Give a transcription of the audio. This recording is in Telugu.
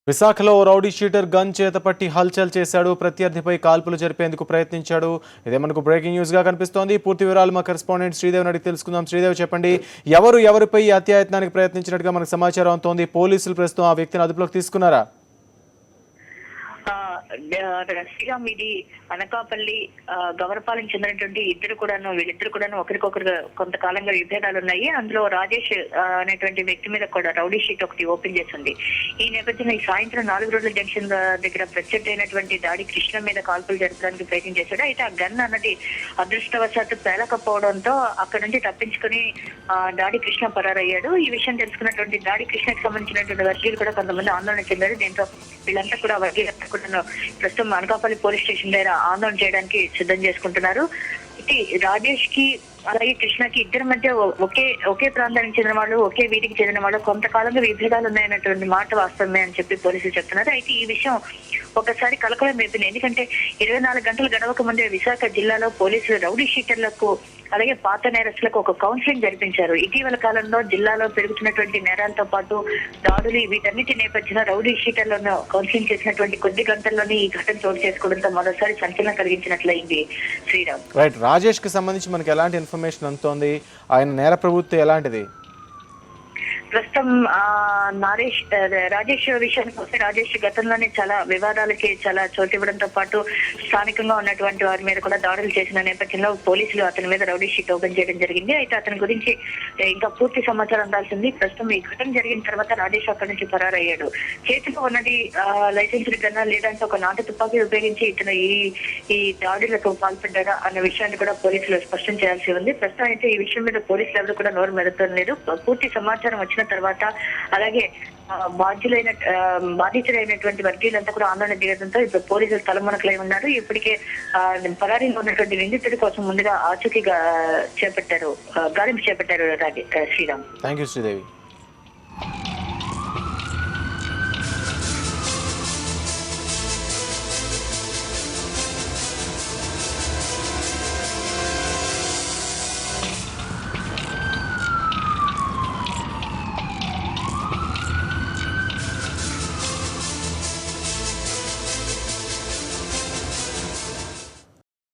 విశాఖలో రౌడీ షీటర్ గన్ చేతపట్టి హల్చల్ చేశాడు. ప్రత్యర్థిపై కాల్పులు జరిపేందుకు ప్రయత్నించాడు. ఇదే మనకు బ్రేకింగ్ న్యూస్ గా కనిపిస్తోంది. పూర్తి వివరాలు మా కరెస్పాండెంట్ శ్రీదేవ్ అడిగి తెలుసుకుందాం. శ్రీదేవ్, చెప్పండి, ఎవరిపై అత్యాయత్నానికి ప్రయత్నించినట్టుగా మనకు సమాచారం అవుతోంది? పోలీసులు ప్రస్తుతం ఆ వ్యక్తిని అదుపులోకి తీసుకున్నారా? శ్రీరామ్, ఇది అనకాపల్లి గవరపాలెం చెందినటువంటి వీళ్ళిద్దరు కూడాను ఒకరికొకరు కొంతకాలంగా విభేదాలు ఉన్నాయి. అందులో రాజేష్ అనేటువంటి వ్యక్తి మీద కూడా రౌడీ షీట్ ఒకటి ఓపెన్ చేసింది. ఈ నేపథ్యంలో ఈ సాయంత్రం 4 రోడ్ల జంక్షన్ దగ్గర ప్రత్యర్థి దాడి కృష్ణ మీద కాల్పులు జరపడానికి ప్రయత్నం చేశాడు. అయితే ఆ గన్ అన్నది అదృష్టవశాత్తు పేలకపోవడంతో అక్కడ నుంచి తప్పించుకుని దాడి కృష్ణ పరారయ్యాడు. ఈ విషయం తెలుసుకున్నటువంటి దాడి కృష్ణకి సంబంధించినటువంటి వర్గీయులు కూడా కొంతమంది ఆందోళన చెందారు. దీంతో వీళ్ళంతా కూడా వర్గీయులంతా కూడా ప్రస్తుతం అనకాపల్లి పోలీస్ స్టేషన్ దగ్గర ఆందోళన చేయడానికి సిద్ధం చేసుకుంటున్నారు. రాజేష్ కి అలాగే కృష్ణకి ఇద్దరి మధ్య ఒకే ప్రాంతానికి చెందిన వాళ్ళు, ఒకే వీధికి చెందిన వాళ్ళు కొంతకాలంగా విభేదాలు ఉన్నాయన్నటువంటి మాట వాస్తవమే అని చెప్పి పోలీసులు చెప్తున్నారు. అయితే ఈ విషయం ఒకసారి కలకలం రేపింది. ఎందుకంటే 24 గంటలు గడవక ముందే విశాఖ జిల్లాలో పోలీసులు రౌడీ షీటర్లకు అలాగే పాత నేరస్తులకు ఒక కౌన్సిలింగ్ జరిపించారు. ఇటీవల కాలంలో జిల్లాలో పెరుగుతున్నటువంటి నేరాలతో పాటు దాడులు, వీటన్నిటి నేపథ్యంలో రౌడీ షీటర్లను కౌన్సిలింగ్ చేసినటువంటి కొద్ది గంటల్లోనే ఈ ఘటన చోటు చేసుకోవడంతో మరోసారి సంచలనం కలిగించినట్లయింది. శ్రీరామ్, రైట్. రాజేష్ కి సంబంధించి మనకి ఎలాంటి ఇన్ఫర్మేషన్ అందుతోంది? ఆయన నేర ప్రవృత్తి ఎలాంటిది? ప్రస్తుతం రాజేష్ విషయానికి వస్తే, రాజేష్ గతంలోనే చాలా వివాదాలకి చాలా చోటు ఇవ్వడంతో పాటు స్థానికంగా ఉన్నటువంటి వారి మీద కూడా దాడులు చేసిన నేపథ్యంలో పోలీసులు అతని మీద రౌడీ షీట్ ఓపెన్ చేయడం జరిగింది. అయితే అతని గురించి ఇంకా పూర్తి సమాచారం అందాల్సింది. ప్రస్తుతం ఈ ఘటన జరిగిన తర్వాత రాజేష్ అక్కడి నుంచి పరారయ్యాడు. చేతిలో ఉన్నది లైసెన్స్ కన్నా లేదంటే ఒక నాటు తుపాకీ ఉపయోగించి ఇతను ఈ దాడులకు పాల్పడ్డారా అన్న విషయాన్ని కూడా పోలీసులు స్పష్టం చేయాల్సి ఉంది. ప్రస్తుతం అయితే ఈ విషయం మీద పోలీసులు ఎవరు కూడా నోరు మెదపలేదు. పూర్తి సమాచారం వచ్చిన తర్వాత అలాగే బాధితులైనటువంటి వర్గీయులంతా కూడా ఆందోళన దిగడంతో ఇప్పుడు పోలీసులు తలమునకలై ఉన్నారు. ఇప్పటికే పరారీలో ఉన్నటువంటి నిందితుడి కోసం ముందుగా ఆచూకీగా గాలింపు చేపట్టారు శ్రీరామ్. Thank you Sridevi.